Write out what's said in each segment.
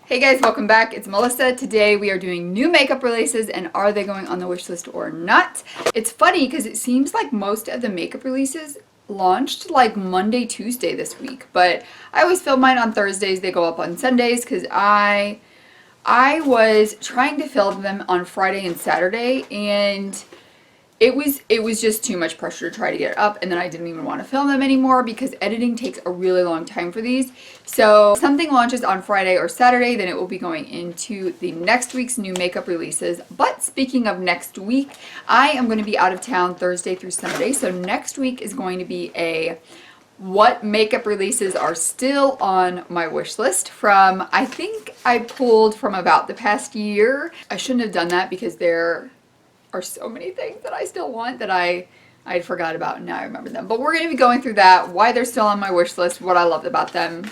Hey guys, welcome back. It's Melissa. Today we are doing new makeup releases and are they going on the wish list or not? It's funny because it seems like most of the makeup releases launched like Monday, Tuesday this week, but I always film mine on Thursdays. They go up on Sundays because I was trying to film them on Friday and Saturday, and it was just too much pressure to try to get it up, and then I didn't even want to film them anymore because editing takes a really long time for these. So if something launches on Friday or Saturday, then it will be going into the next week's new makeup releases. But speaking of next week, I am going to be out of town Thursday through Sunday. So next week is going to be a what makeup releases are still on my wish list from, I think I pulled from about the past year. I shouldn't have done that because there are so many things that I still want that I forgot about, and now I remember them. But we're going to be going through that, why they're still on my wish list, what I loved about them,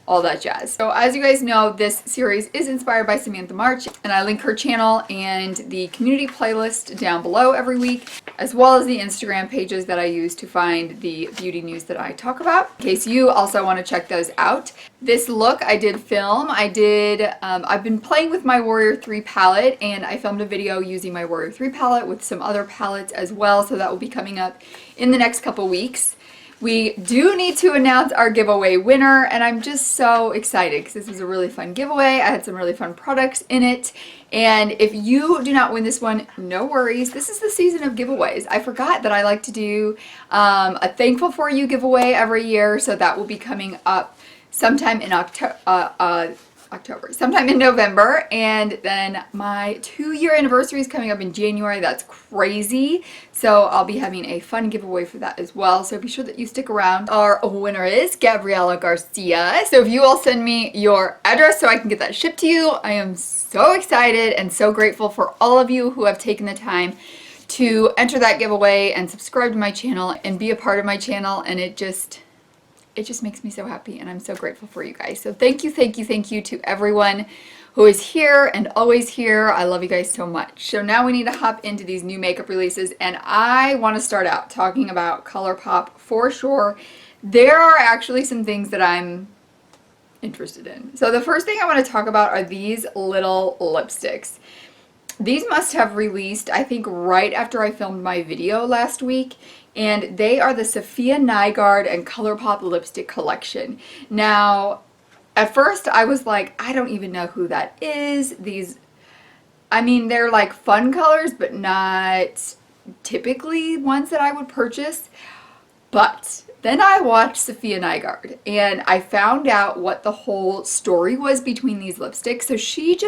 all that jazz. So as you guys know, this series is inspired by Samantha March, and I link her channel and the community playlist down below every week, as well as the Instagram pages that I use to find the beauty news that I talk about, in case you also want to check those out. This look I did film. I've been playing with my Warrior 3 palette, and I filmed a video using my Warrior 3 palette with some other palettes as well, so that will be coming up in the next couple weeks. We do need to announce our giveaway winner, and I'm just so excited because this was a really fun giveaway. I had some really fun products in it, and if you do not win this one, no worries. This is the season of giveaways. I forgot that I like to do a Thankful For You giveaway every year, so that will be coming up sometime in sometime in November, and then my 2-year anniversary is coming up in January. That's crazy. So I'll be having a fun giveaway for that as well. So be sure that you stick around. Our winner is Gabriela Garcia. So if you all send me your address so I can get that shipped to you, I am so excited and so grateful for all of you who have taken the time to enter that giveaway and subscribe to my channel and be a part of my channel, and it just makes me so happy, and I'm so grateful for you guys. So thank you to everyone who is here and always here. I love you guys so much. So now we need to hop into these new makeup releases, and I want to start out talking about ColourPop for sure. There are actually some things that I'm interested in. So the first thing I want to talk about are these little lipsticks. These must have released, I think, right after I filmed my video last week, and they are the Sophia Nygaard and ColourPop lipstick collection. Now, at first I was like, I don't even know who that is. I mean, they're like fun colors, but not typically ones that I would purchase. But then I watched Sophia Nygaard, and I found out what the whole story was between these lipsticks. So she's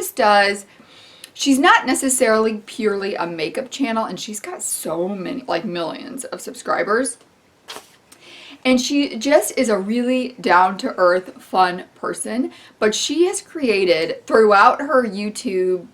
not necessarily purely a makeup channel, and she's got so many, like millions of subscribers. And she just is a really down-to-earth, fun person. But she has created, throughout her YouTube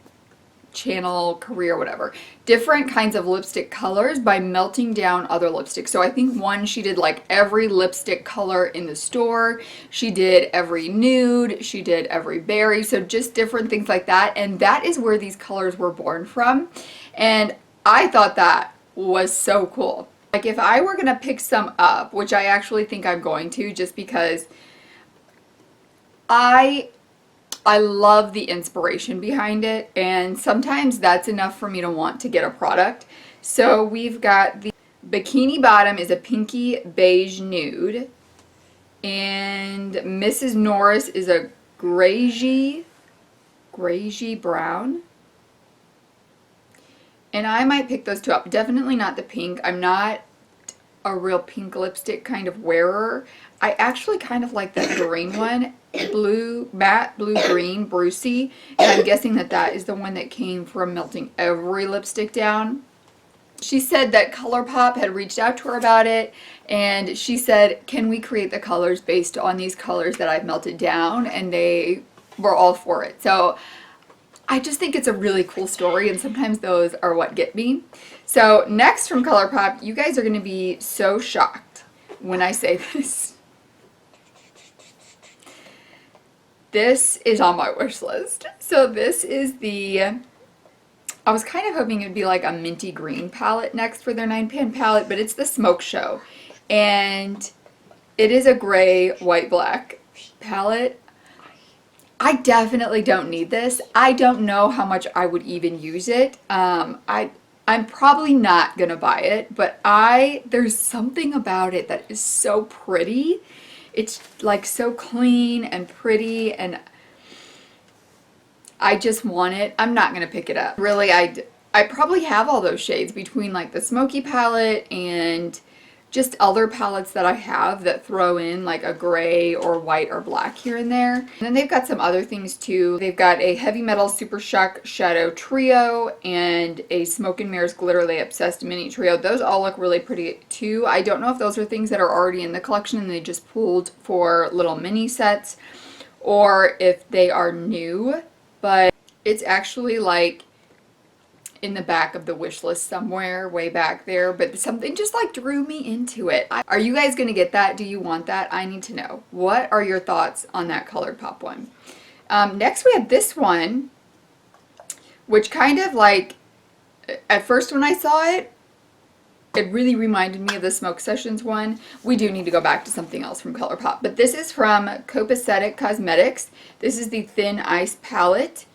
channel, career, whatever, different kinds of lipstick colors by melting down other lipsticks. So I think she did like every lipstick color in the store. She did every nude. She did every berry. So just different things like that. And that is where these colors were born from. And I thought that was so cool. Like if I were going to pick some up, which I actually think I'm going to, just because I love the inspiration behind it, and sometimes that's enough for me to want to get a product. So we've got the Bikini Bottom is a pinky beige nude, and Mrs. Norris is a grayy brown. And I might pick those two up. Definitely not the pink. I'm not a real pink lipstick kind of wearer. I actually kind of like that green one, matte blue green, Brucey, and I'm guessing that is the one that came from melting every lipstick down. She said that ColourPop had reached out to her about it, and she said, can we create the colors based on these colors that I've melted down? And they were all for it. So I just think it's a really cool story, and sometimes those are what get me. So next from ColourPop, you guys are going to be so shocked when I say this. This is on my wish list. So this is I was kind of hoping it would be like a minty green palette next for their 9-pan palette, but it's the Smoke Show. And it is a gray, white, black palette. I definitely don't need this. I don't know how much I would even use it. I'm probably not gonna buy it, but there's something about it that is so pretty. It's like so clean and pretty, and I just want it. I'm not gonna pick it up. Really, I probably have all those shades between like the smoky palette and just other palettes that I have that throw in like a gray or white or black here and there. And then they've got some other things too. They've got a Heavy Metal Super Shock Shadow Trio and a Smoke and Mirrors Glitterly Obsessed Mini Trio. Those all look really pretty too. I don't know if those are things that are already in the collection and they just pulled for little mini sets, or if they are new, but it's actually like in the back of the wish list somewhere way back there, but something just like drew me into it. Are you guys gonna get that? Do you want that? I need to know. What are your thoughts on that ColourPop one? Next we have this one, which kind of like, at first when I saw it, it really reminded me of the Smoke Sessions one. We do need to go back to something else from ColourPop, but this is from Copacetic Cosmetics. This is the Thin Ice palette.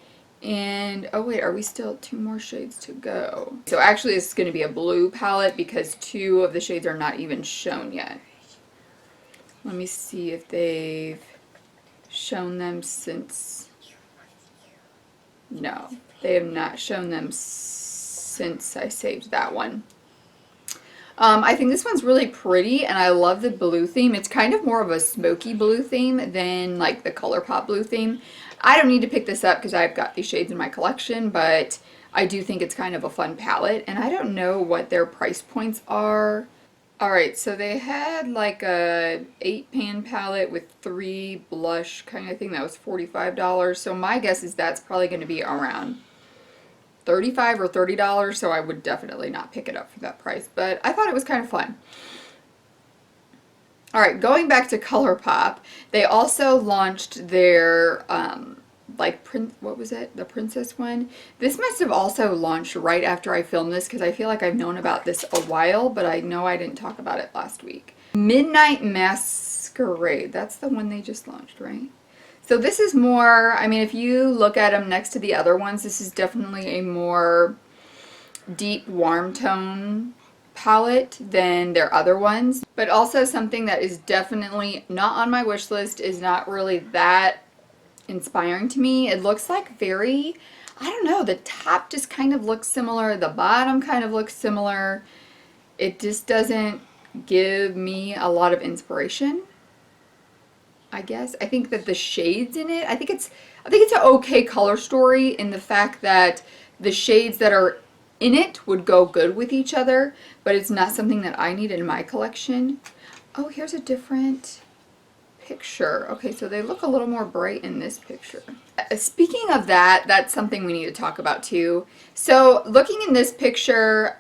And, oh wait, are we still 2 more shades to go? So actually this is going to be a blue palette because 2 of the shades are not even shown yet. Let me see if they've shown them since... No, they have not shown them since I saved that one. I think this one's really pretty, and I love the blue theme. It's kind of more of a smoky blue theme than like the ColourPop blue theme. I don't need to pick this up because I've got these shades in my collection, but I do think it's kind of a fun palette, and I don't know what their price points are. Alright, so they had like a 8-pan palette with 3 blush kind of thing that was $45, so my guess is that's probably going to be around $35 or $30, so I would definitely not pick it up for that price, but I thought it was kind of fun. Alright, going back to ColourPop, they also launched their, what was it? The Princess one? This must have also launched right after I filmed this, because I feel like I've known about this a while, but I know I didn't talk about it last week. Midnight Masquerade, that's the one they just launched, right? So this is more, I mean, if you look at them next to the other ones, this is definitely a more deep, warm tone palette than their other ones. But also something that is definitely not on my wish list, is not really that inspiring to me. It looks like very, I don't know, the top just kind of looks similar, the bottom kind of looks similar. It just doesn't give me a lot of inspiration, I guess. I think that the shades in it, I think it's an okay color story in the fact that the shades that are in it would go good with each other, but it's not something that I need in my collection. Oh, here's a different picture. Okay, so they look a little more bright in this picture. Speaking of that, that's something we need to talk about too. So looking in this picture,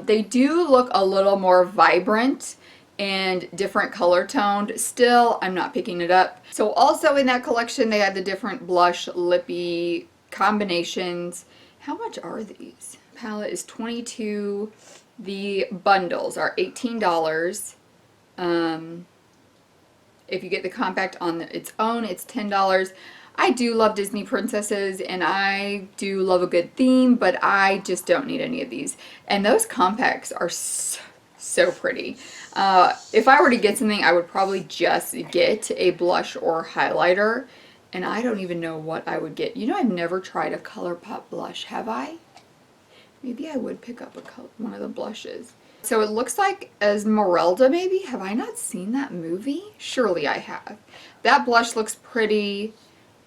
they do look a little more vibrant and different color toned. Still, I'm not picking it up. So also in that collection, they had the different blush lippy combinations. How much are these? Palette is $22. The bundles are $18. If you get the compact on its own, it's $10. I do love Disney princesses, and I do love a good theme, but I just don't need any of these. And those compacts are so pretty. If I were to get something, I would probably just get a blush or highlighter, and I don't even know what I would get. You know, I've never tried a ColourPop blush, have I? Maybe I would pick up one of the blushes. So it looks like Esmeralda, maybe? Have I not seen that movie? Surely I have. That blush looks pretty.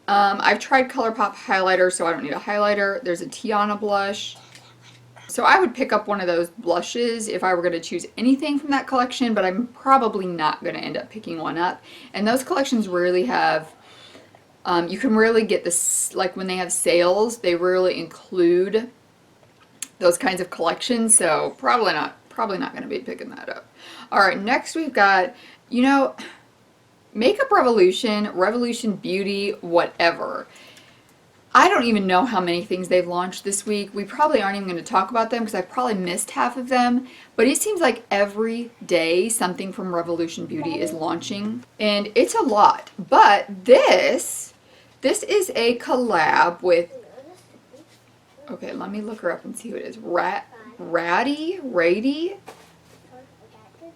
I've tried ColourPop highlighter, so I don't need a highlighter. There's a Tiana blush. So I would pick up one of those blushes if I were going to choose anything from that collection, but I'm probably not going to end up picking one up. And those collections rarely have, you can rarely get this, like when they have sales, they rarely include those kinds of collections, so probably not going to be picking that up. Alright, next we've got, you know, Makeup Revolution, Revolution Beauty, whatever. I don't even know how many things they've launched this week. We probably aren't even going to talk about them because I probably missed half of them. But it seems like every day something from Revolution Beauty is launching. And it's a lot. But this This is a collab with, okay, let me look her up and see who it is. Rady?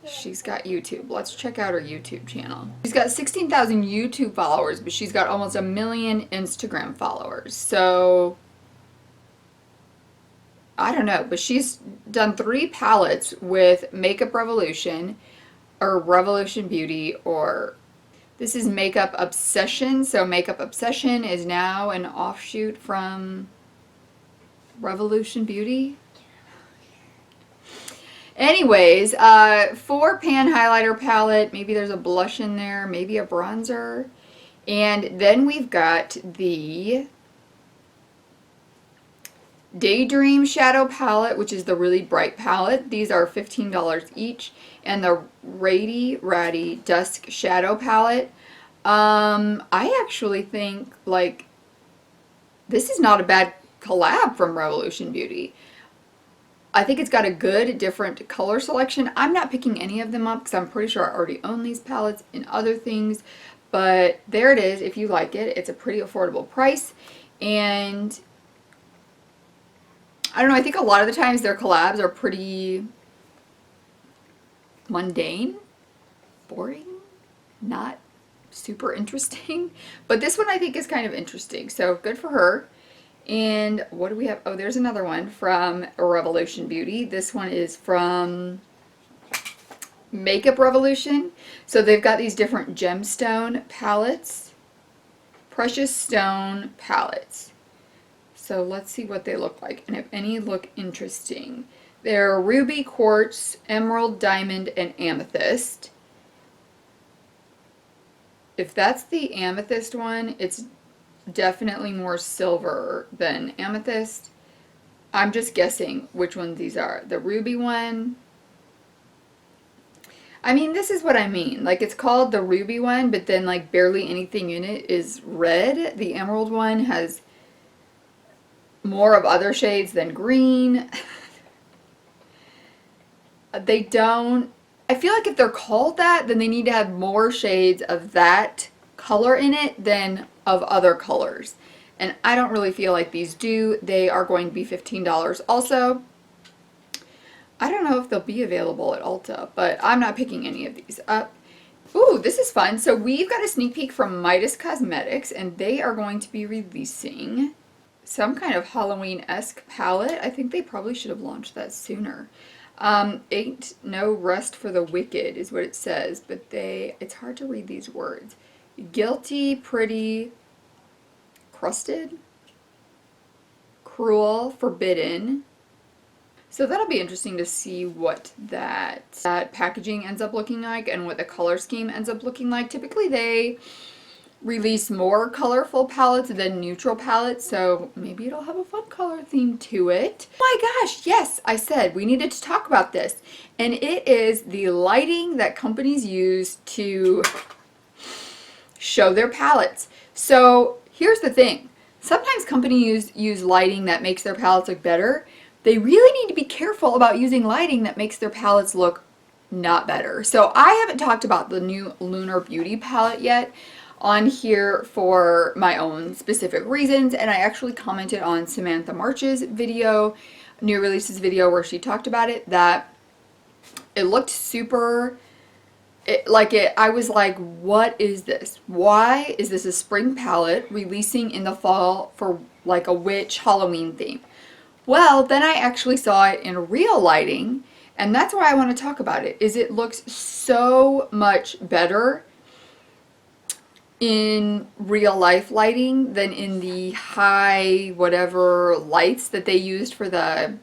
She's got YouTube. Let's check out her YouTube channel. She's got 16,000 YouTube followers, but she's got almost 1 million Instagram followers. So, I don't know, but she's done 3 palettes with Makeup Revolution, or Revolution Beauty, or this is Makeup Obsession. So Makeup Obsession is now an offshoot from Revolution Beauty. Anyways, 4-pan highlighter palette. Maybe there's a blush in there, maybe a bronzer. And then we've got the Daydream Shadow Palette, which is the really bright palette. These are $15 each. And the Ratty Dusk Shadow Palette. I actually think, like, this is not a bad collab from Revolution Beauty. I think it's got a good, different color selection. I'm not picking any of them up because I'm pretty sure I already own these palettes and other things. But there it is if you like it. It's a pretty affordable price. And I don't know, I think a lot of the times their collabs are pretty mundane, boring, not super interesting. But this one I think is kind of interesting. So good for her. And what do we have? Oh, there's another one from Revolution Beauty. This one is from Makeup Revolution. So they've got these different gemstone palettes, precious stone palettes. So let's see what they look like and if any look interesting. They're ruby, quartz, emerald, diamond, and amethyst. If that's the amethyst one, it's definitely more silver than amethyst. I'm just guessing which ones these are. The ruby one, I mean, this is what I mean. Like, it's called the ruby one, but then like barely anything in it is red. The emerald one has more of other shades than green. They don't, I feel like if they're called that, then they need to have more shades of that color in it than of other colors. And I don't really feel like these do. They are going to be $15 also. I don't know if they'll be available at Ulta, but I'm not picking any of these up. Ooh, this is fun. So we've got a sneak peek from Midas Cosmetics, and they are going to be releasing some kind of Halloween-esque palette. I think they probably should have launched that sooner. Ain't no rest for the wicked is what it says, but it's hard to read these words. Guilty, pretty, crusted, cruel, forbidden. So that'll be interesting to see what that packaging ends up looking like and what the color scheme ends up looking like. Typically they release more colorful palettes than neutral palettes, so maybe it'll have a fun color theme to it. Oh my gosh, yes, I said we needed to talk about this. And it is the lighting that companies use to show their palettes. So here's the thing. Sometimes companies use lighting that makes their palettes look better. They really need to be careful about using lighting that makes their palettes look not better. So I haven't talked about the new Lunar Beauty palette yet on here for my own specific reasons, and I actually commented on Samantha March's video, new releases video, where she talked about it, that it looked super, I was like, what is this? Why is this a spring palette releasing in the fall for like a witch Halloween theme? Well, then I actually saw it in real lighting, and that's why I want to talk about it, is it looks so much better in real life lighting than in the high whatever lights that they used for the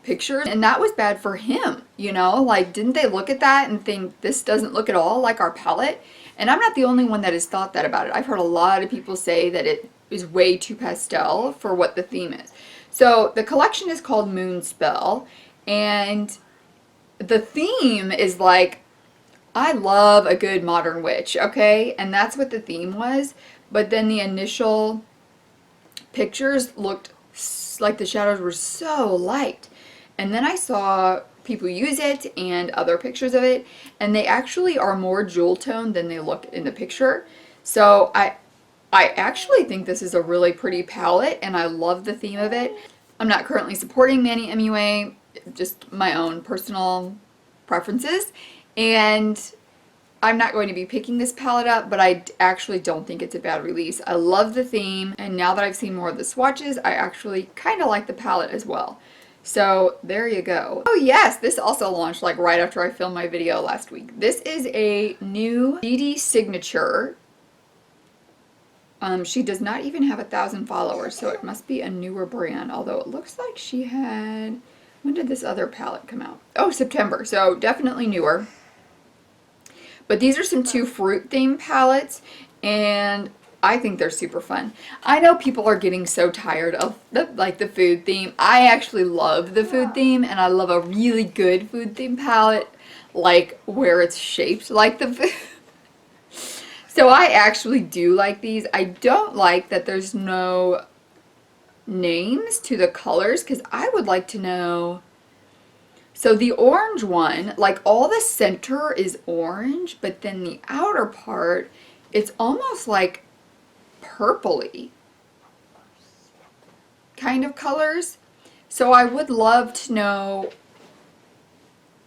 pictures. And that was bad for him, you know, like, didn't they look at that and think this doesn't look at all like our palette? And I'm not the only one that has thought that about it. I've heard a lot of people say that it is way too pastel for what the theme is. So the collection is called Moon Spell, and the theme is like, I love a good modern witch, okay? And that's what the theme was. But then the initial pictures looked like the shadows were so light. And then I saw people use it and other pictures of it, and they actually are more jewel toned than they look in the picture. So I actually think this is a really pretty palette and I love the theme of it. I'm not currently supporting Manny MUA, just my own personal preferences. And I'm not going to be picking this palette up, but I actually don't think it's a bad release. I love the theme, and now that I've seen more of the swatches, I actually kind of like the palette as well. So there you go. Oh yes, this also launched like right after I filmed my video last week. This is a new DD signature. She does not even have 1,000 followers, so it must be a newer brand, although it looks like she had, when did this other palette come out? Oh, September, so definitely newer. But these are some 2 fruit themed palettes, and I think they're super fun. I know people are getting so tired of the food theme. I actually love the food theme, and I love a really good food theme palette, like where it's shaped like the food. So I actually do like these. I don't like that there's no names to the colors, because I would like to know. So the orange one, like all the center is orange, but then the outer part, it's almost like purpley kind of colors. So I would love to know,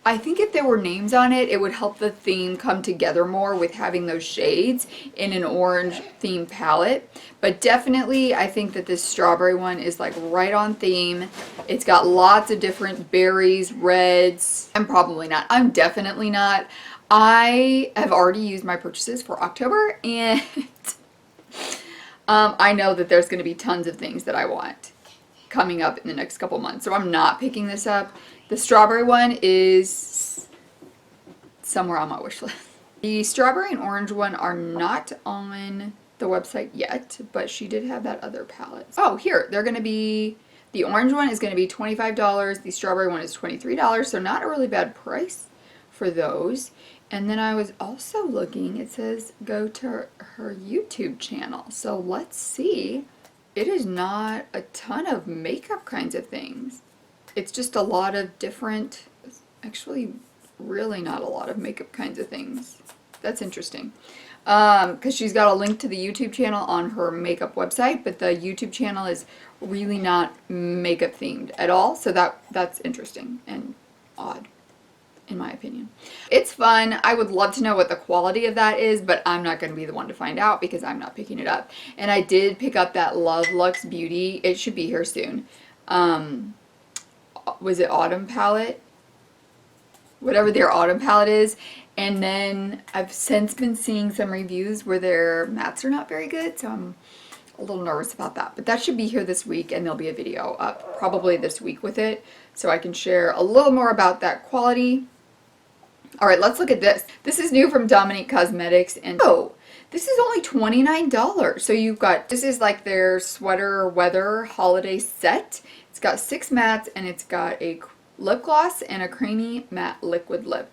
I think if there were names on it, it would help the theme come together more with having those shades in an orange themed palette. But definitely, I think that this strawberry one is like right on theme. It's got lots of different berries, reds. I'm probably not. I'm definitely not. I have already used my purchases for October, and I know that there's going to be tons of things that I want coming up in the next couple months. So I'm not picking this up. The strawberry one is somewhere on my wish list. The strawberry and orange one are not on the website yet, but she did have that other palette. Oh, here, they're going to be, the orange one is going to be $25. The strawberry one is $23, so not a really bad price for those. And then I was also looking, it says go to her YouTube channel. So let's see. It is not a ton of makeup kinds of things. It's just a lot of different, actually really not a lot of makeup kinds of things. That's interesting. Because she's got a link to the YouTube channel on her makeup website, but the YouTube channel is really not makeup themed at all. So that's interesting and odd, in my opinion. It's fun. I would love to know what the quality of that is, but I'm not going to be the one to find out because I'm not picking it up. And I did pick up that Love Luxe Beauty. It should be here soon. Was it Autumn palette? Whatever their Autumn palette is. And then I've since been seeing some reviews where their mattes are not very good, so I'm a little nervous about that. But that should be here this week, and there'll be a video up probably this week with it, so I can share a little more about that quality. Alright, let's look at this. This is new from Dominique Cosmetics, and oh, this is only $29. So you've got, this is like their sweater weather holiday set. It's got 6 mattes, and it's got a lip gloss and a creamy matte liquid lip.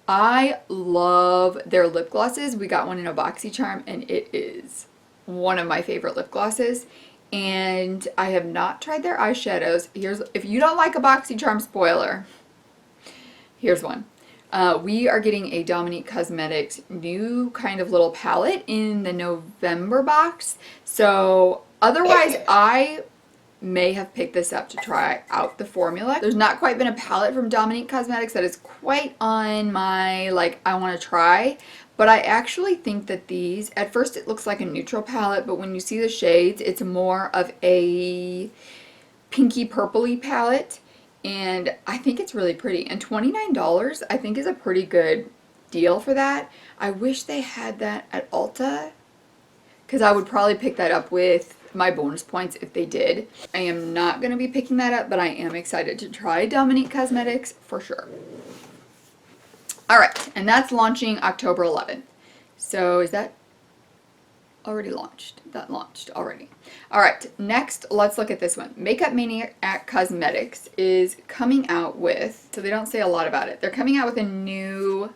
I love their lip glosses. We got one in a BoxyCharm, and it is one of my favorite lip glosses. And I have not tried their eyeshadows. If you don't like a BoxyCharm spoiler, here's one. We are getting a Dominique Cosmetics new kind of little palette in the November box. So otherwise, I may have picked this up to try out the formula. There's not quite been a palette from Dominique Cosmetics that is quite on my, like, I want to try. But I actually think that these, at first it looks like a neutral palette, but when you see the shades, it's more of a pinky purpley palette. And I think it's really pretty. And $29 I think is a pretty good deal for that. I wish they had that at Ulta, because I would probably pick that up with my bonus points if they did. I am not going to be picking that up, but I am excited to try Dominique Cosmetics for sure. Alright, and that's launching October 11th. So is that already launched? That launched already. Alright, next let's look at this one. Makeup Maniac Cosmetics is coming out with, so they don't say a lot about it. They're coming out with a new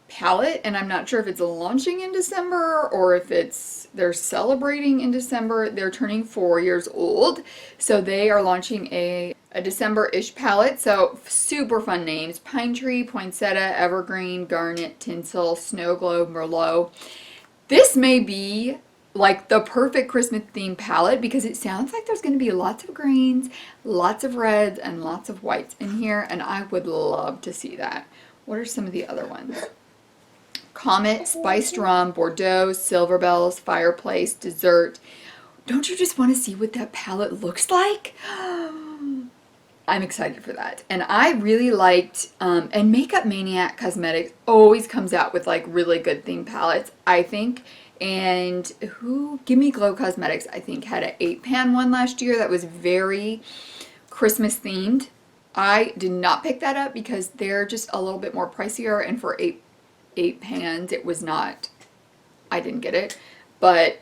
palette, and I'm not sure if it's launching in December or if they're celebrating in December. They're turning 4 years old, so they are launching a December-ish palette. So super fun names: Pine Tree, Poinsettia, Evergreen, Garnet, Tinsel, Snow Globe, Merlot. This may be like the perfect Christmas themed palette because it sounds like there's going to be lots of greens, lots of reds, and lots of whites in here, and I would love to see that. What are some of the other ones? Comet, Spiced Rum, Bordeaux, Silver Bells, Fireplace, Dessert. Don't you just want to see what that palette looks like? I'm excited for that. And I really liked, and Makeup Maniac Cosmetics always comes out with like really good theme palettes, I think. And Gimme Glow Cosmetics, I think, had an 8-pan one last year that was very Christmas themed. I did not pick that up because they're just a little bit more pricier, and for eight pans, it was not, I didn't get it. But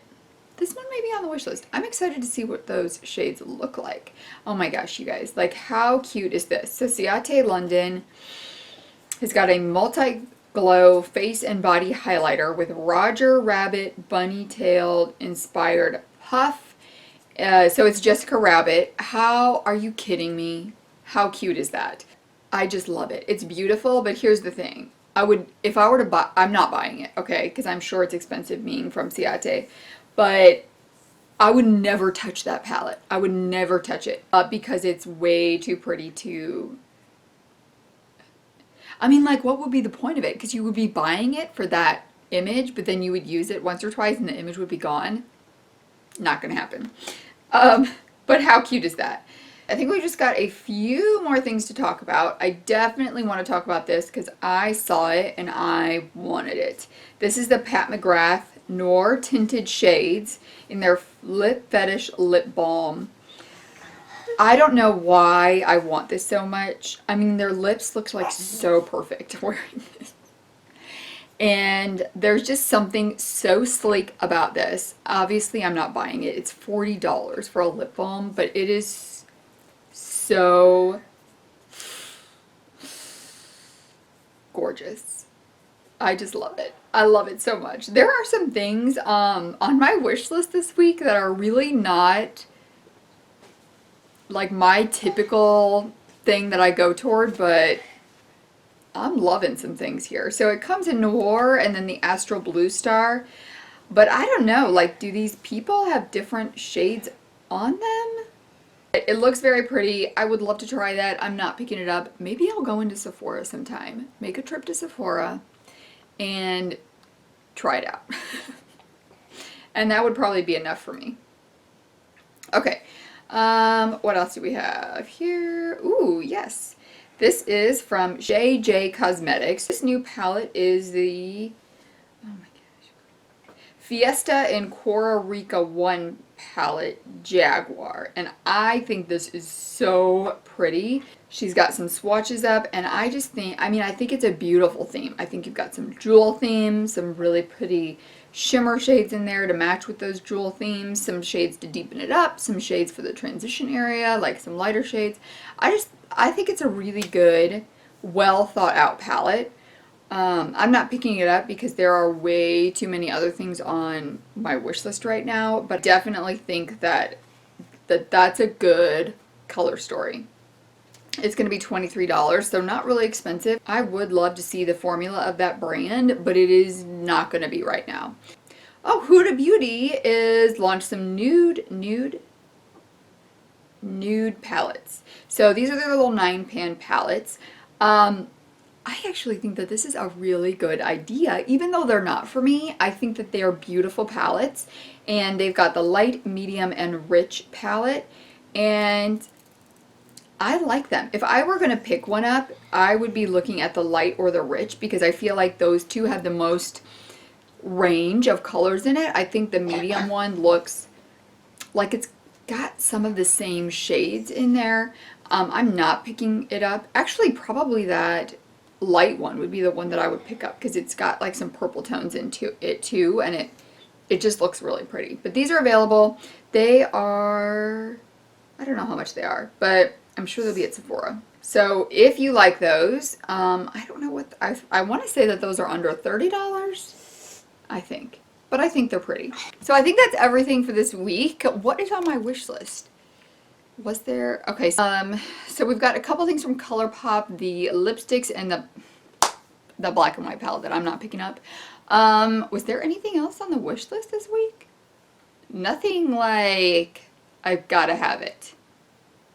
this one may be on the wish list. I'm excited to see what those shades look like. Oh my gosh, you guys. Like, how cute is this? So Ciate London has got a multi-glow face and body highlighter with Roger Rabbit bunny-tailed inspired puff. So it's Jessica Rabbit. How are you kidding me? How cute is that? I just love it. It's beautiful, but here's the thing. If I were to buy, I'm not buying it, okay? Because I'm sure it's expensive being from Ciate. But I would never touch that palette. I would never touch it because it's way too pretty to... I mean, like, what would be the point of it? Because you would be buying it for that image, but then you would use it once or twice and the image would be gone. Not gonna happen. But how cute is that? I think we just got a few more things to talk about. I definitely want to talk about this because I saw it and I wanted it. This is the Pat McGrath Noir Tinted Shades in their Lip Fetish Lip Balm. I don't know why I want this so much. I mean, their lips look like so perfect wearing this. And there's just something so sleek about this. Obviously, I'm not buying it. It's $40 for a lip balm, but it is so gorgeous. I just love it. I love it so much. There are some things on my wish list this week that are really not like my typical thing that I go toward, but I'm loving some things here. So it comes in Noir and then the Astral Blue Star. But I don't know, like, do these people have different shades on them? It looks very pretty. I would love to try that. I'm not picking it up. Maybe I'll go into Sephora sometime. Make a trip to Sephora and try it out. And that would probably be enough for me. Okay. What else do we have here? Ooh, yes. This is from JJ Cosmetics. This new palette is the, oh my gosh, Fiesta and Cora Rica 1 palette Jaguar. And I think this is so pretty. She's got some swatches up, and I just think, I mean, I think it's a beautiful theme. I think you've got some jewel themes, some really pretty shimmer shades in there to match with those jewel themes, some shades to deepen it up, some shades for the transition area, like some lighter shades. I think it's a really good, well thought out palette. I'm not picking it up because there are way too many other things on my wish list right now, but definitely think that that's a good color story. It's going to be $23, so not really expensive. I would love to see the formula of that brand, but it is not going to be right now. Oh, Huda Beauty is launched some nude palettes. So these are their little 9-pan palettes. I actually think that this is a really good idea. Even though they're not for me, I think that they are beautiful palettes. And they've got the light, medium, and rich palette. And I like them. If I were going to pick one up, I would be looking at the light or the rich because I feel like those two have the most range of colors in it. I think the medium one looks like it's got some of the same shades in there. I'm not picking it up. Actually, probably that light one would be the one that I would pick up because it's got like some purple tones into it too, and it just looks really pretty. But these are available. They are, I don't know how much they are, but I'm sure they'll be at Sephora. So if you like those, I don't know what, I want to say that those are under $30, I think. But I think they're pretty. So I think that's everything for this week. What is on my wish list? Was there? Okay, so we've got a couple things from ColourPop, the lipsticks and the black and white palette that I'm not picking up. Was there anything else on the wish list this week? Nothing like I've gotta have it.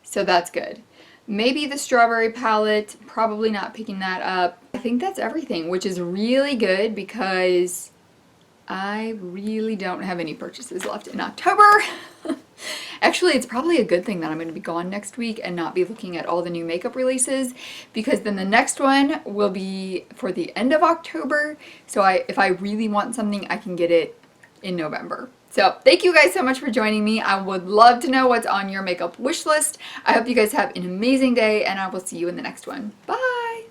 So that's good. Maybe the strawberry palette, probably not picking that up. I think that's everything, which is really good because I really don't have any purchases left in October. Actually, it's probably a good thing that I'm going to be gone next week and not be looking at all the new makeup releases, because then the next one will be for the end of October. So if I really want something, I can get it in November. So thank you guys so much for joining me. I would love to know what's on your makeup wish list. I hope you guys have an amazing day, and I will see you in the next one. Bye!